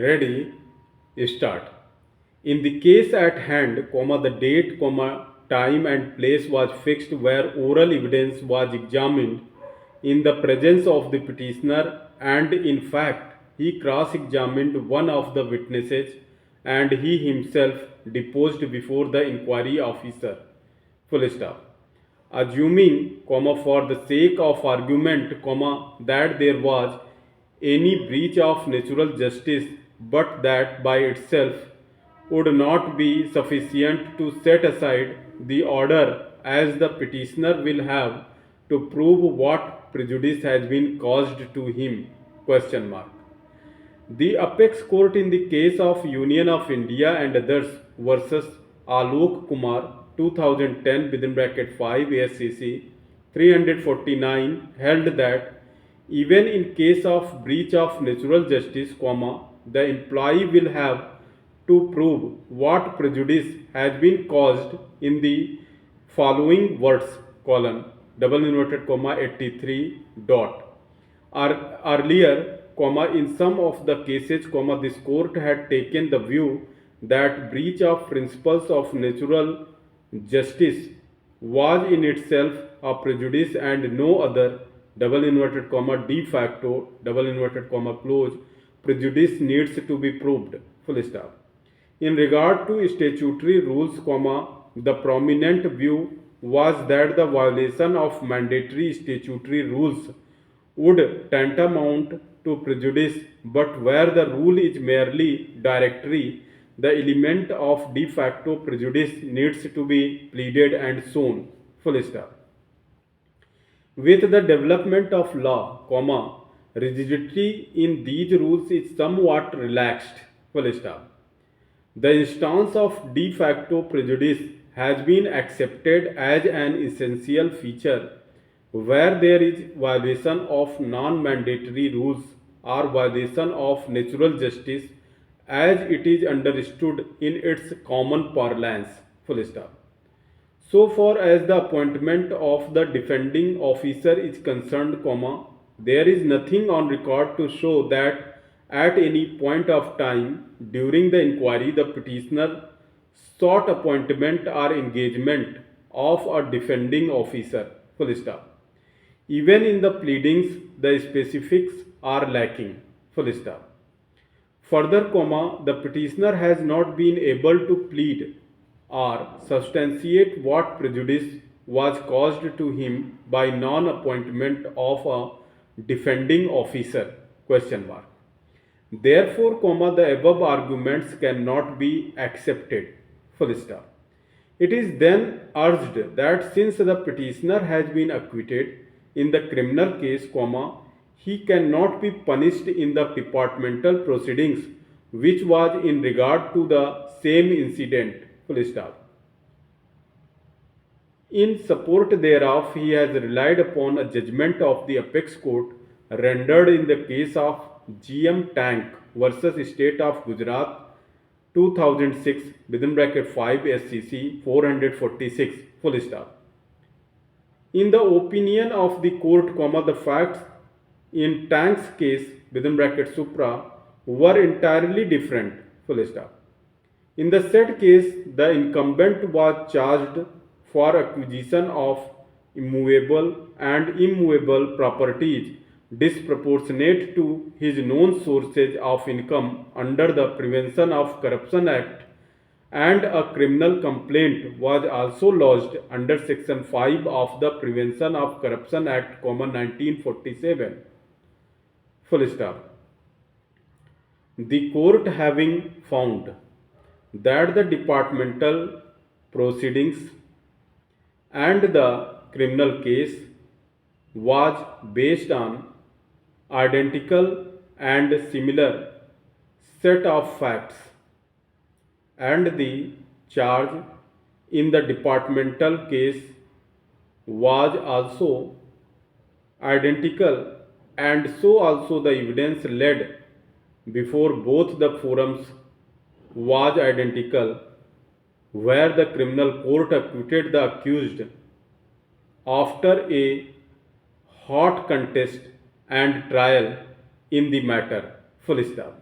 Ready, start. In the case at hand, the date, time and place was fixed where oral evidence was examined in the presence of the petitioner, and in fact he cross-examined one of the witnesses and he himself deposed before the inquiry officer. Full stop. Assuming, for the sake of argument, that there was any breach of natural justice, but that by itself would not be sufficient to set aside the order, as the petitioner will have to prove what prejudice has been caused to him. Question mark. The apex court in the case of Union of India and others versus Alok Kumar 2010 within bracket 5 ASCC 349 held that even in case of breach of natural justice, the employee will have to prove what prejudice has been caused in the following words: colon double inverted comma 83 dot. Earlier, in some of the cases, this court had taken the view that breach of principles of natural justice was in itself a prejudice and no other double inverted comma de facto double inverted comma close prejudice needs to be proved. Full stop. In regard to statutory rules, the prominent view was that the violation of mandatory statutory rules would tantamount to prejudice, but where the rule is merely directory, the element of de facto prejudice needs to be pleaded and shown. Full stop. With the development of law, rigidity in these rules is somewhat relaxed. Full stop. The instance of de facto prejudice has been accepted as an essential feature where there is violation of non-mandatory rules or violation of natural justice as it is understood in its common parlance. Full stop. So far as the appointment of the defending officer is concerned, there is nothing on record to show that at any point of time during the inquiry the petitioner sought appointment or engagement of a defending officer. Full stop. Even in the pleadings, the specifics are lacking. Full stop. Further, the petitioner has not been able to plead or substantiate what prejudice was caused to him by non-appointment of a defending officer. Question mark. Therefore, the above arguments cannot be accepted. Full stop. It is then urged that since the petitioner has been acquitted in the criminal case, he cannot be punished in the departmental proceedings which was in regard to the same incident. Full stop. In support thereof, he has relied upon a judgment of the apex court rendered in the case of GM Tank versus State of Gujarat 2006 within bracket 5 SCC 446. Full stop. In the opinion of the court, the facts in Tank's case within bracket supra were entirely different. Full stop. In the said case, the incumbent was charged for acquisition of immovable and immovable properties disproportionate to his known sources of income under the Prevention of Corruption Act, and a criminal complaint was also lodged under section 5 of the Prevention of Corruption Act, 1947. Full stop. The court having found that the departmental proceedings and the criminal case was based on identical and similar set of facts, and the charge in the departmental case was also identical, and so also the evidence led before both the forums was identical, where the criminal court acquitted the accused after a hot contest and trial in the matter. Full stop.